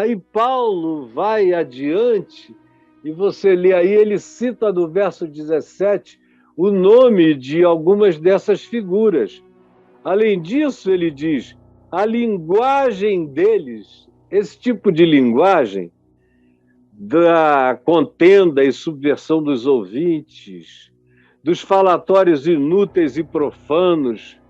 Aí Paulo vai adiante e você lê aí, ele cita no verso 17 o nome de algumas dessas figuras. Além disso, ele diz, a linguagem deles, esse tipo de linguagem da contenda e subversão dos ouvintes, dos falatórios inúteis e profanos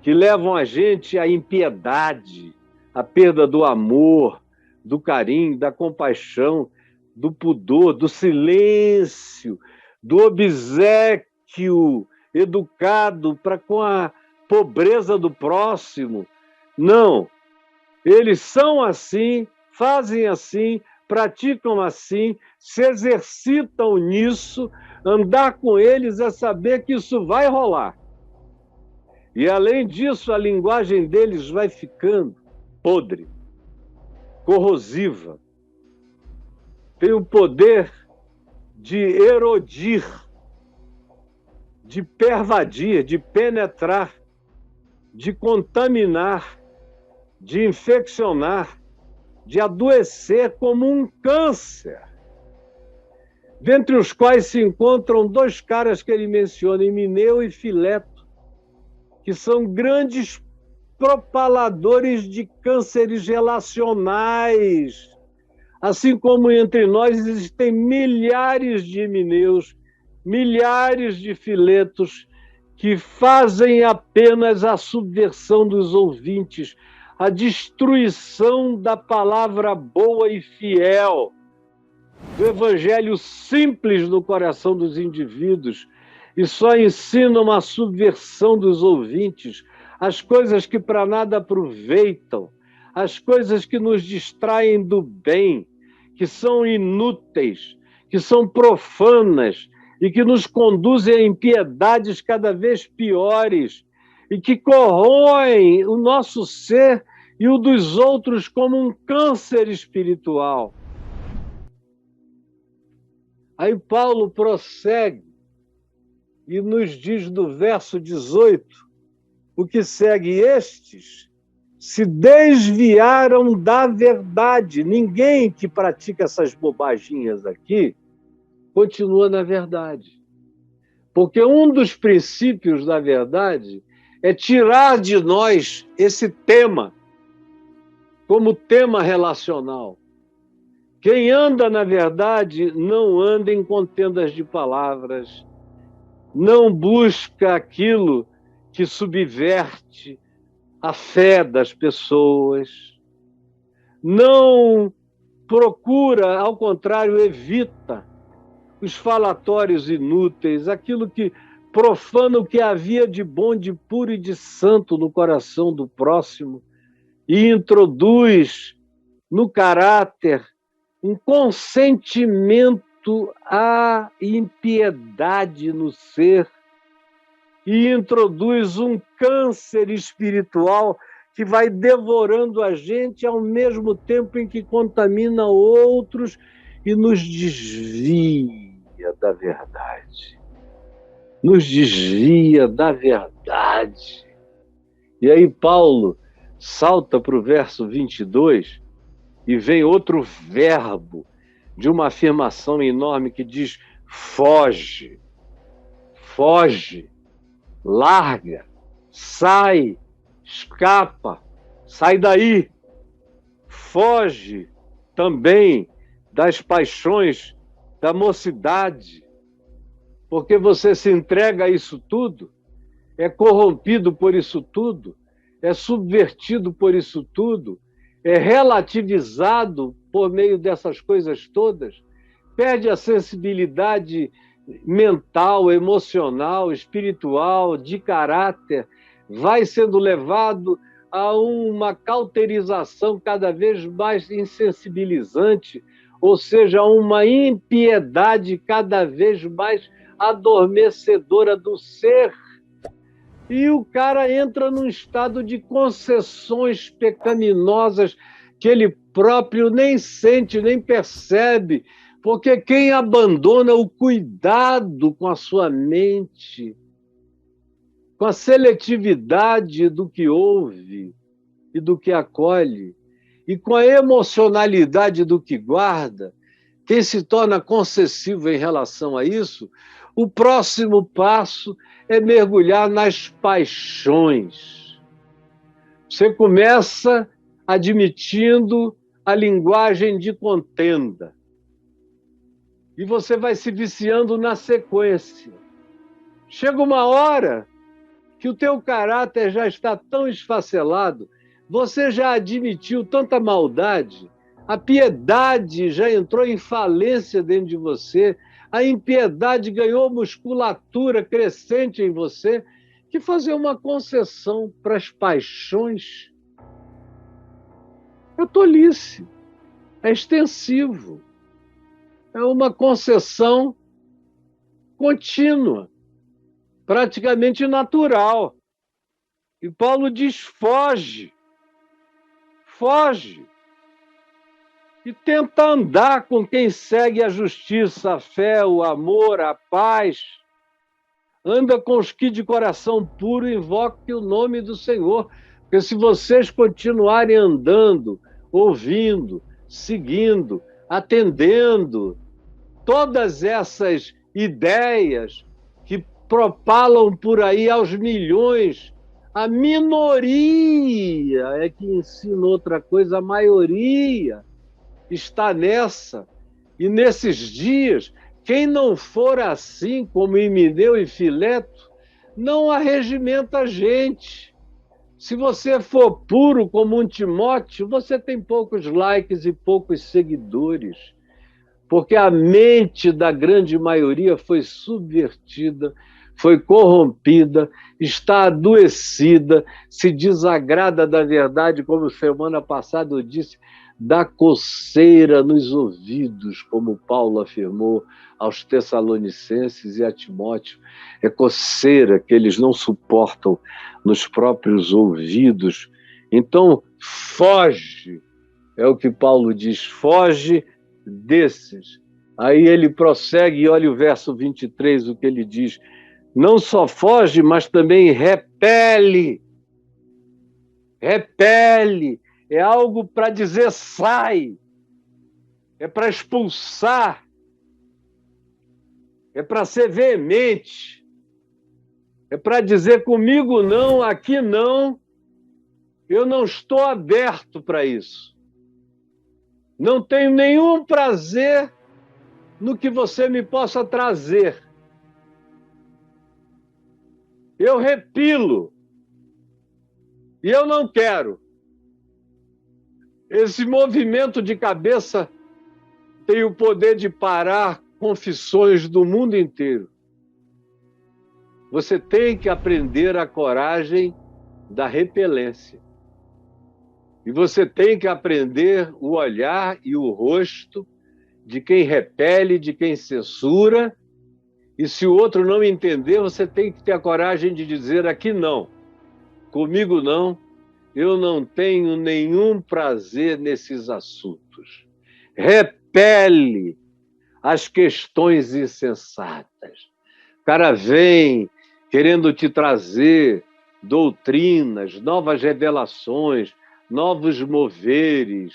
que levam a gente à impiedade, à perda do amor, do carinho, da compaixão, do pudor, do silêncio, do obséquio educado para com a pobreza do próximo. Não, eles são assim, fazem assim, praticam assim, se exercitam nisso. Andar com eles é saber que isso vai rolar. E, além disso, a linguagem deles vai ficando podre, corrosiva. Tem o poder de erodir, de pervadir, de penetrar, de contaminar, de infeccionar, de adoecer como um câncer. Dentre os quais se encontram dois caras que ele menciona, Himeneu e Fileto, que são grandes propaladores de cânceres relacionais. Assim como entre nós existem milhares de Himeneus, milhares de Filetos, que fazem apenas a subversão dos ouvintes, a destruição da palavra boa e fiel, do evangelho simples no coração dos indivíduos, e só ensinam a subversão dos ouvintes, as coisas que para nada aproveitam, as coisas que nos distraem do bem, que são inúteis, que são profanas e que nos conduzem a impiedades cada vez piores e que corroem o nosso ser e o dos outros como um câncer espiritual. Aí Paulo prossegue e nos diz no verso 18, o que segue: estes se desviaram da verdade. Ninguém que pratica essas bobaginhas aqui continua na verdade. Porque um dos princípios da verdade é tirar de nós esse tema como tema relacional. Quem anda na verdade não anda em contendas de palavras, não busca aquilo que subverte a fé das pessoas, não procura, ao contrário, evita os falatórios inúteis, aquilo que profana o que havia de bom, de puro e de santo no coração do próximo e introduz no caráter um consentimento à impiedade no ser e introduz um câncer espiritual que vai devorando a gente ao mesmo tempo em que contamina outros e nos desvia da verdade. Nos desvia da verdade. E aí Paulo salta para o verso 22 e vem outro verbo de uma afirmação enorme que diz: foge, foge, larga, sai, escapa, sai daí. Foge também das paixões da mocidade, porque você se entrega a isso tudo, é corrompido por isso tudo, é subvertido por isso tudo, é relativizado por meio dessas coisas todas, perde a sensibilidade mental, emocional, espiritual, de caráter, vai sendo levado a uma cauterização cada vez mais insensibilizante, ou seja, uma impiedade cada vez mais adormecedora do ser. E o cara entra num estado de concessões pecaminosas que ele próprio nem sente, nem percebe, porque quem abandona o cuidado com a sua mente, com a seletividade do que ouve e do que acolhe, e com a emocionalidade do que guarda, quem se torna concessivo em relação a isso, o próximo passo é mergulhar nas paixões. Você começa admitindo a linguagem de contenda. E você vai se viciando na sequência. Chega uma hora que o teu caráter já está tão esfacelado, você já admitiu tanta maldade, a piedade já entrou em falência dentro de você, a impiedade ganhou musculatura crescente em você, que fazer uma concessão para as paixões é tolice, é extensivo, é uma concessão contínua, praticamente natural. E Paulo diz: foge, foge. E tenta andar com quem segue a justiça, a fé, o amor, a paz. Anda com os que de coração puro invoquem o nome do Senhor. Porque se vocês continuarem andando, ouvindo, seguindo, atendendo todas essas ideias que propalam por aí aos milhões, a minoria é que ensina outra coisa, a maioria está nessa. E nesses dias, quem não for assim, como Himeneu e Fileto, não arregimenta a gente. Se você for puro como um Timóteo, você tem poucos likes e poucos seguidores, porque a mente da grande maioria foi subvertida, foi corrompida, está adoecida, se desagrada da verdade, como semana passada eu disse, dá coceira nos ouvidos, como Paulo afirmou aos Tessalonicenses e a Timóteo. É coceira que eles não suportam nos próprios ouvidos. Então, foge, é o que Paulo diz, foge desses. Aí ele prossegue e olha o verso 23, o que ele diz: não só foge, mas também repele. Repele. É algo para dizer sai, é para expulsar, é para ser veemente, é para dizer comigo não, aqui não, eu não estou aberto para isso. Não tenho nenhum prazer no que você me possa trazer. Eu repilo e eu não quero. Esse movimento de cabeça tem o poder de parar confissões do mundo inteiro. Você tem que aprender a coragem da repelência. E você tem que aprender o olhar e o rosto de quem repele, de quem censura. E se o outro não entender, você tem que ter a coragem de dizer: aqui não, comigo não. Eu não tenho nenhum prazer nesses assuntos. Repele as questões insensatas. O cara vem querendo te trazer doutrinas, novas revelações, novos moveres,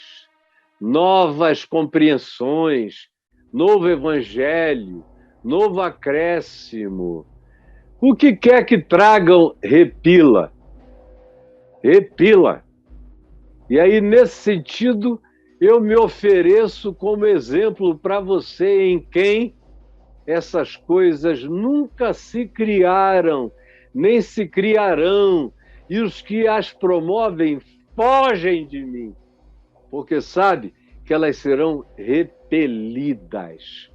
novas compreensões, novo evangelho, novo acréscimo. O que quer que tragam, repila. Repila. E aí, nesse sentido, eu me ofereço como exemplo para você em quem essas coisas nunca se criaram, nem se criarão. E os que as promovem fogem de mim, porque sabe que elas serão repelidas.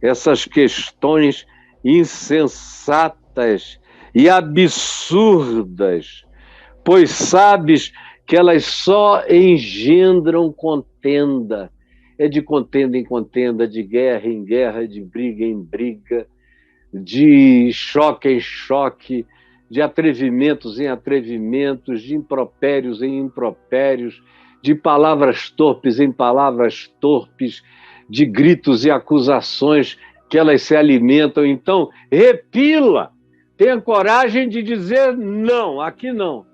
Essas questões insensatas e absurdas, pois sabes que elas só engendram contenda. É de contenda em contenda, de guerra em guerra, de briga em briga, de choque em choque, de atrevimentos em atrevimentos, de impropérios em impropérios, de palavras torpes em palavras torpes, de gritos e acusações que elas se alimentam. Então, repila, tenha coragem de dizer não, aqui não.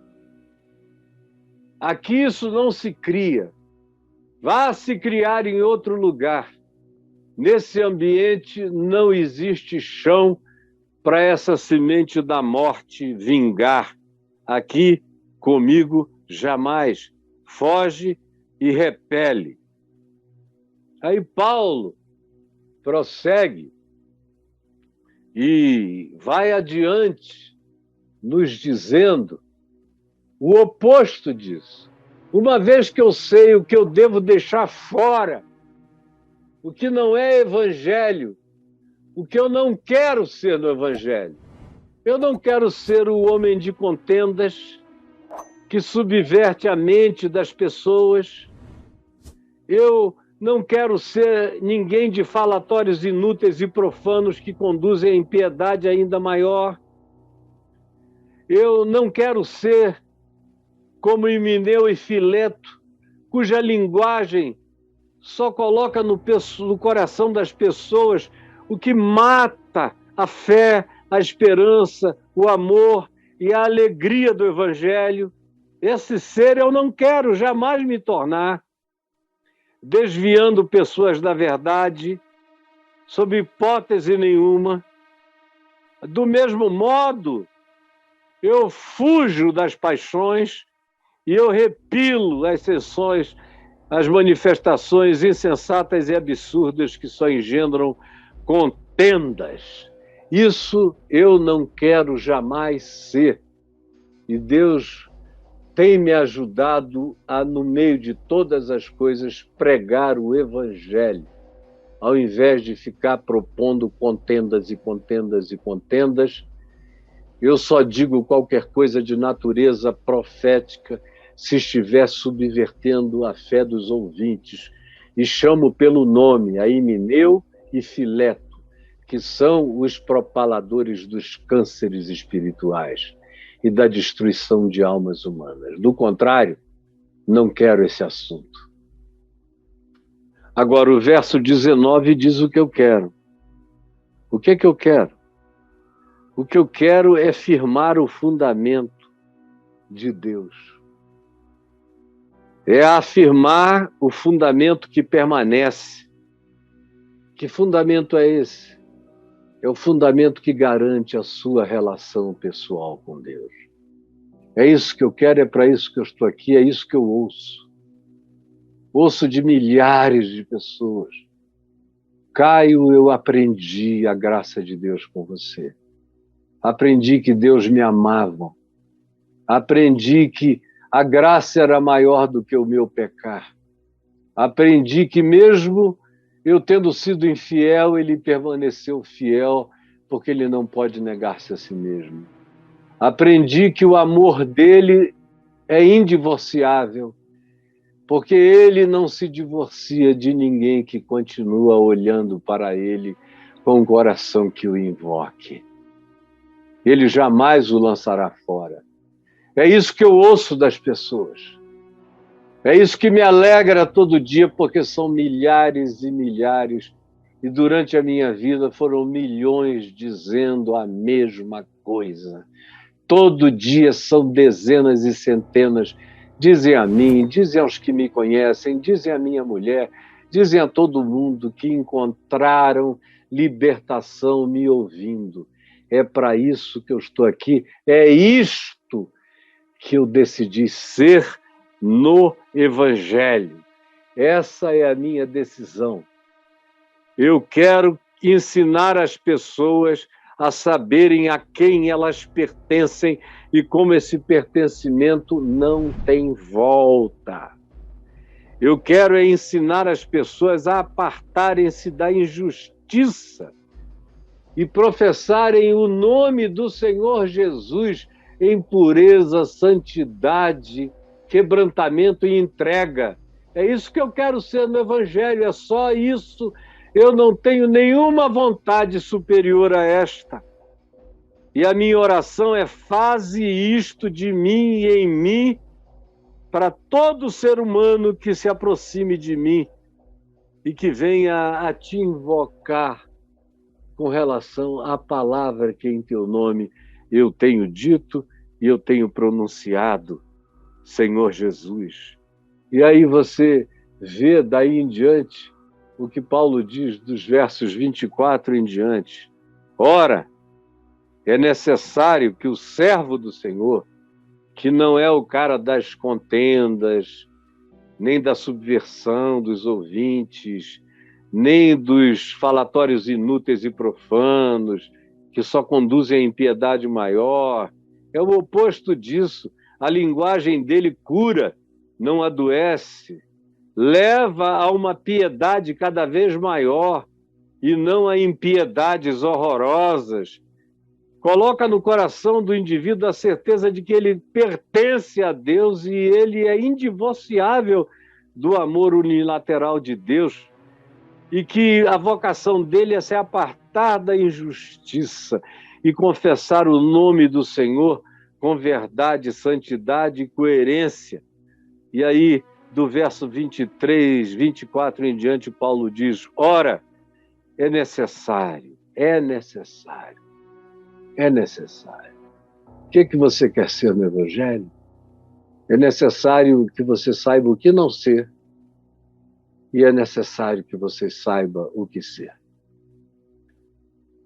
Aqui isso não se cria. Vá se criar em outro lugar. Nesse ambiente não existe chão para essa semente da morte vingar. Aqui, comigo, jamais. Foge e repele. Aí Paulo prossegue e vai adiante, nos dizendo o oposto disso. Uma vez que eu sei o que eu devo deixar fora, o que não é evangelho, o que eu não quero ser no evangelho. Eu não quero ser o homem de contendas que subverte a mente das pessoas. Eu não quero ser ninguém de falatórios inúteis e profanos que conduzem à impiedade ainda maior. Eu não quero ser como Himeneu e Fileto, cuja linguagem só coloca no coração das pessoas o que mata a fé, a esperança, o amor e a alegria do Evangelho. Esse ser eu não quero jamais me tornar, desviando pessoas da verdade, sob hipótese nenhuma. Do mesmo modo, eu fujo das paixões e eu repilo as sessões, as manifestações insensatas e absurdas que só engendram contendas. Isso eu não quero jamais ser. E Deus tem me ajudado a, no meio de todas as coisas, pregar o Evangelho, ao invés de ficar propondo contendas e contendas e contendas. Eu só digo qualquer coisa de natureza profética se estiver subvertendo a fé dos ouvintes, e chamo pelo nome a Himeneu e Fileto, que são os propaladores dos cânceres espirituais e da destruição de almas humanas. Do contrário, não quero esse assunto. Agora, o verso 19 diz o que eu quero. O que é que eu quero? O que eu quero é firmar o fundamento de Deus. É afirmar o fundamento que permanece. Que fundamento é esse? É o fundamento que garante a sua relação pessoal com Deus. É isso que eu quero, é para isso que eu estou aqui, é isso que eu ouço. Ouço de milhares de pessoas. Caio, eu aprendi a graça de Deus com você. Aprendi que Deus me amava. Aprendi que a graça era maior do que o meu pecar. Aprendi que mesmo eu tendo sido infiel, ele permaneceu fiel, porque ele não pode negar-se a si mesmo. Aprendi que o amor dele é indivorciável, porque ele não se divorcia de ninguém que continua olhando para ele com um coração que o invoque. Ele jamais o lançará fora. É isso que eu ouço das pessoas. É isso que me alegra todo dia, porque são milhares e milhares, e durante a minha vida foram milhões dizendo a mesma coisa. Todo dia são dezenas e centenas. Dizem a mim, dizem aos que me conhecem, dizem à minha mulher, dizem a todo mundo que encontraram libertação me ouvindo. É para isso que eu estou aqui, é isto que eu decidi ser no Evangelho. Essa é a minha decisão. Eu quero ensinar as pessoas a saberem a quem elas pertencem e como esse pertencimento não tem volta. Eu quero ensinar as pessoas a apartarem-se da injustiça e professarem o nome do Senhor Jesus em pureza, santidade, quebrantamento e entrega. É isso que eu quero ser no Evangelho, é só isso. Eu não tenho nenhuma vontade superior a esta. E a minha oração é: faze isto de mim e em mim para todo ser humano que se aproxime de mim e que venha a te invocar com relação à palavra que em teu nome eu tenho dito e eu tenho pronunciado, Senhor Jesus. E aí você vê daí em diante o que Paulo diz dos versos 24 em diante. Ora, é necessário que o servo do Senhor, que não é o cara das contendas, nem da subversão dos ouvintes, nem dos falatórios inúteis e profanos, que só conduzem à impiedade maior. É o oposto disso. A linguagem dele cura, não adoece, leva a uma piedade cada vez maior e não a impiedades horrorosas. Coloca no coração do indivíduo a certeza de que ele pertence a Deus e ele é indivociável do amor unilateral de Deus e que a vocação dele é se apartar da injustiça e confessar o nome do Senhor com verdade, santidade e coerência. E aí, do verso 23, 24 em diante, Paulo diz: ora, é necessário. O que você quer ser no Evangelho? É necessário que você saiba o que não ser e é necessário que você saiba o que ser.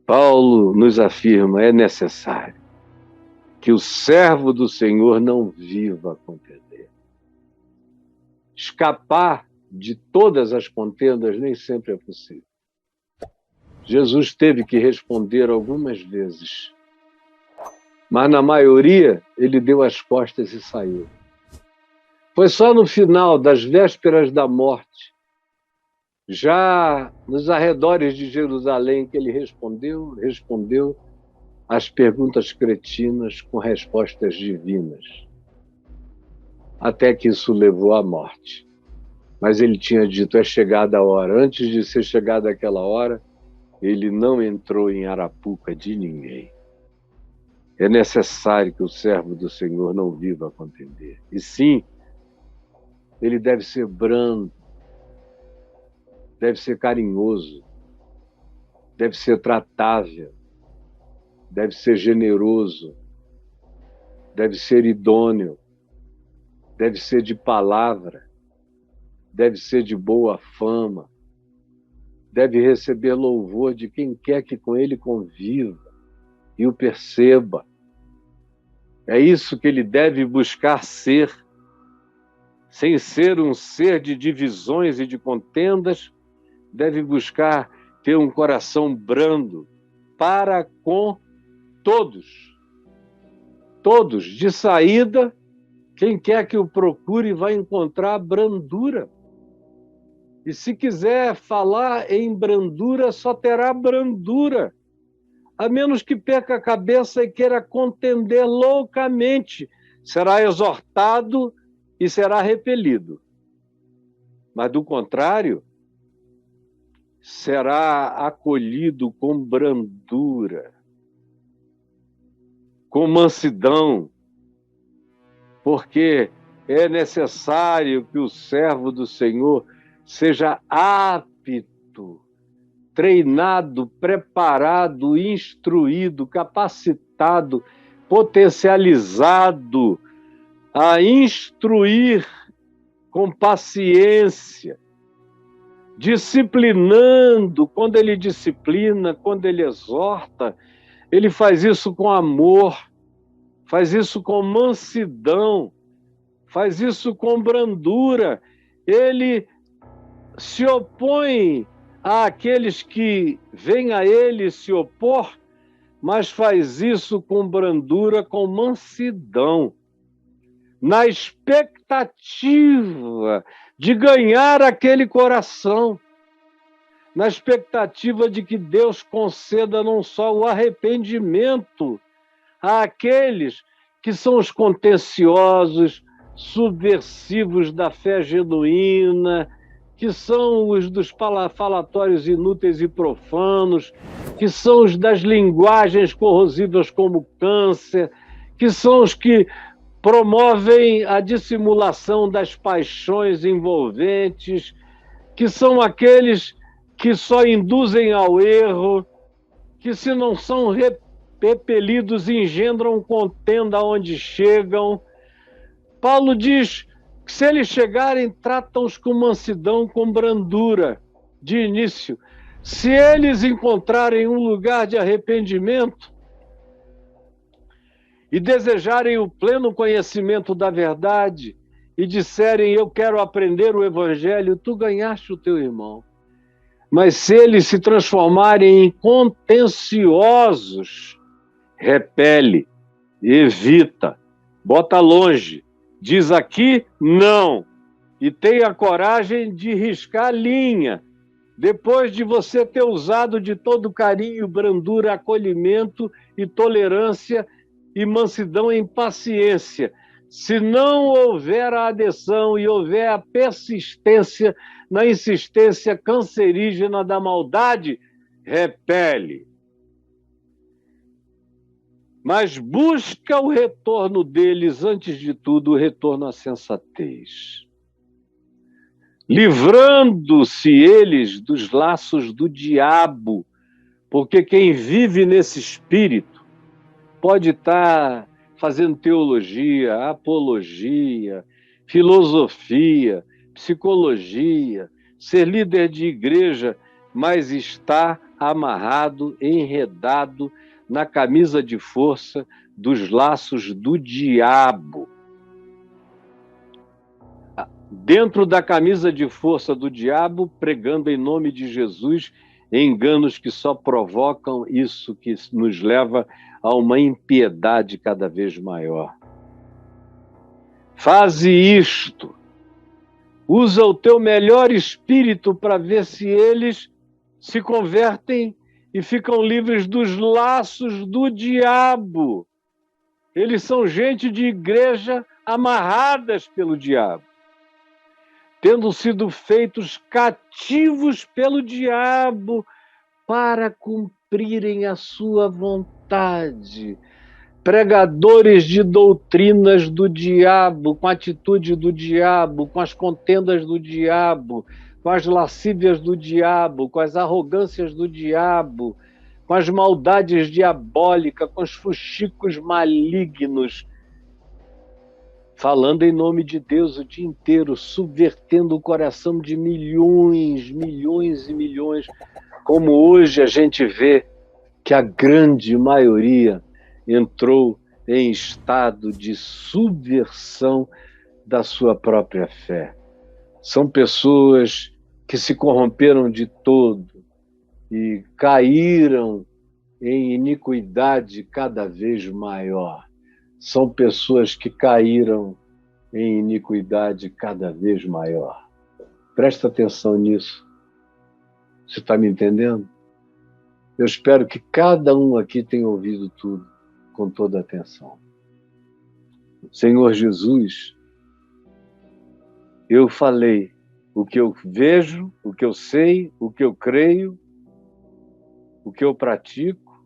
Paulo nos afirma: é necessário que o servo do Senhor não viva a contender. Escapar de todas as contendas nem sempre é possível. Jesus teve que responder algumas vezes, mas na maioria ele deu as costas e saiu. Foi só no final das vésperas da morte, já nos arredores de Jerusalém, que ele respondeu às perguntas cretinas com respostas divinas. Até que isso levou à morte. Mas ele tinha dito: é chegada a hora. Antes de ser chegada aquela hora, ele não entrou em arapuca de ninguém. É necessário que o servo do Senhor não viva a contender. E sim, ele deve ser brando, deve ser carinhoso, deve ser tratável, deve ser generoso, deve ser idôneo, deve ser de palavra, deve ser de boa fama, deve receber louvor de quem quer que com ele conviva e o perceba. É isso que ele deve buscar ser, sem ser um ser de divisões e de contendas, deve buscar ter um coração brando para com todos. Todos, de saída, quem quer que o procure vai encontrar brandura. E se quiser falar em brandura, só terá brandura, a menos que perca a cabeça e queira contender loucamente. Será exortado e será repelido. Mas, do contrário, será acolhido com brandura, com mansidão, porque é necessário que o servo do Senhor seja apto, treinado, preparado, instruído, capacitado, potencializado a instruir com paciência, disciplinando. Quando ele disciplina, quando ele exorta, ele faz isso com amor, faz isso com mansidão, faz isso com brandura. Ele se opõe àqueles que vêm a ele se opor, mas faz isso com brandura, com mansidão, na expectativa de ganhar aquele coração, na expectativa de que Deus conceda não só o arrependimento àqueles que são os contenciosos, subversivos da fé genuína, que são os dos falatórios inúteis e profanos, que são os das linguagens corrosivas como câncer, que são os que promovem a dissimulação das paixões envolventes, que são aqueles que só induzem ao erro, que se não são repelidos engendram contenda onde chegam. Paulo diz: Se eles chegarem, tratam-os com mansidão, com brandura, de início. Se eles encontrarem um lugar de arrependimento e desejarem o pleno conhecimento da verdade e disserem, eu quero aprender o Evangelho, tu ganhaste o teu irmão. Mas se eles se transformarem em contenciosos, repele, evita, bota longe, diz aqui não, e tenha coragem de riscar a linha, depois de você ter usado de todo carinho, brandura, acolhimento e tolerância e mansidão em paciência. Se não houver a adesão e houver a persistência na insistência cancerígena da maldade, repele. Mas busca o retorno deles, antes de tudo, o retorno à sensatez. Livrando-se eles dos laços do diabo, porque quem vive nesse espírito pode estar fazendo teologia, apologia, filosofia, psicologia, ser líder de igreja, mas está amarrado, enredado na camisa de força dos laços do diabo. Dentro da camisa de força do diabo, pregando em nome de Jesus enganos que só provocam isso, que nos leva a uma impiedade cada vez maior. Faze isto. Usa o teu melhor espírito para ver se eles se convertem e ficam livres dos laços do diabo. Eles são gente de igreja amarradas pelo diabo, tendo sido feitos cativos pelo diabo para cumprirem a sua vontade. Pregadores de doutrinas do diabo, com a atitude do diabo, com as contendas do diabo, com as lascívias do diabo, com as arrogâncias do diabo, com as maldades diabólicas, com os fuxicos malignos, falando em nome de Deus o dia inteiro, subvertendo o coração de milhões, milhões e milhões, como hoje a gente vê que a grande maioria entrou em estado de subversão da sua própria fé. São pessoas que se corromperam de todo e caíram em iniquidade cada vez maior. São pessoas que caíram em iniquidade cada vez maior. Presta atenção nisso. Você está me entendendo? Eu espero que cada um aqui tenha ouvido tudo com toda atenção. Senhor Jesus, eu falei o que eu vejo, o que eu sei, o que eu creio, o que eu pratico,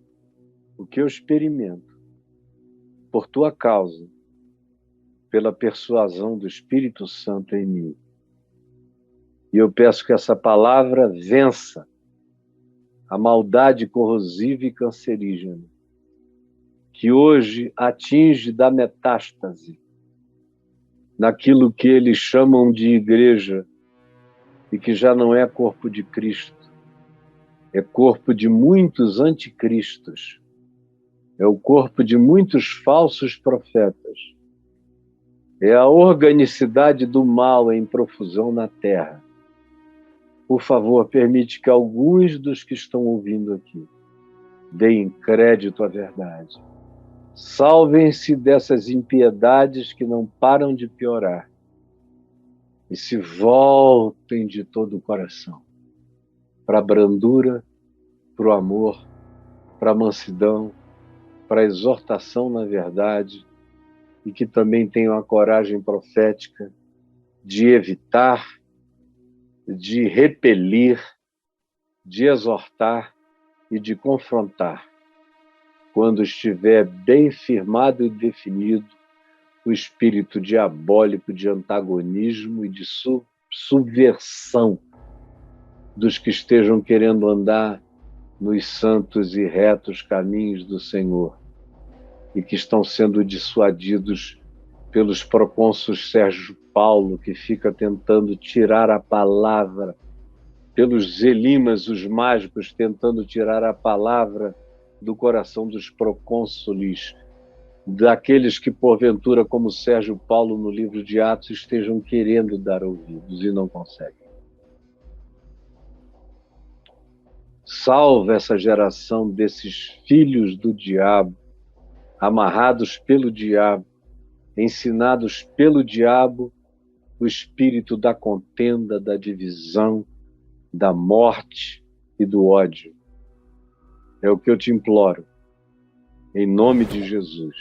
o que eu experimento. Por tua causa, pela persuasão do Espírito Santo em mim. E eu peço que essa palavra vença a maldade corrosiva e cancerígena, que hoje atinge da metástase naquilo que eles chamam de igreja e que já não é corpo de Cristo, é corpo de muitos anticristos, é o corpo de muitos falsos profetas, é a organicidade do mal em profusão na terra. Por favor, permite que alguns dos que estão ouvindo aqui deem crédito à verdade. Salvem-se dessas impiedades que não param de piorar e se voltem de todo o coração para a brandura, para o amor, para a mansidão, para a exortação na verdade, e que também tenham a coragem profética de evitar, de repelir, de exortar e de confrontar, quando estiver bem firmado e definido o espírito diabólico de antagonismo e de subversão dos que estejam querendo andar nos santos e retos caminhos do Senhor e que estão sendo dissuadidos pelos procônsulos Sérgio Paulo, que fica tentando tirar a palavra, pelos zelimas, os mágicos, tentando tirar a palavra do coração dos procônsules, daqueles que, porventura, como Sérgio Paulo no livro de Atos, estejam querendo dar ouvidos e não conseguem. Salva essa geração desses filhos do diabo, amarrados pelo diabo, ensinados pelo diabo, o espírito da contenda, da divisão, da morte e do ódio. É o que eu te imploro, em nome de Jesus.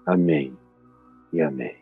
Amém e amém.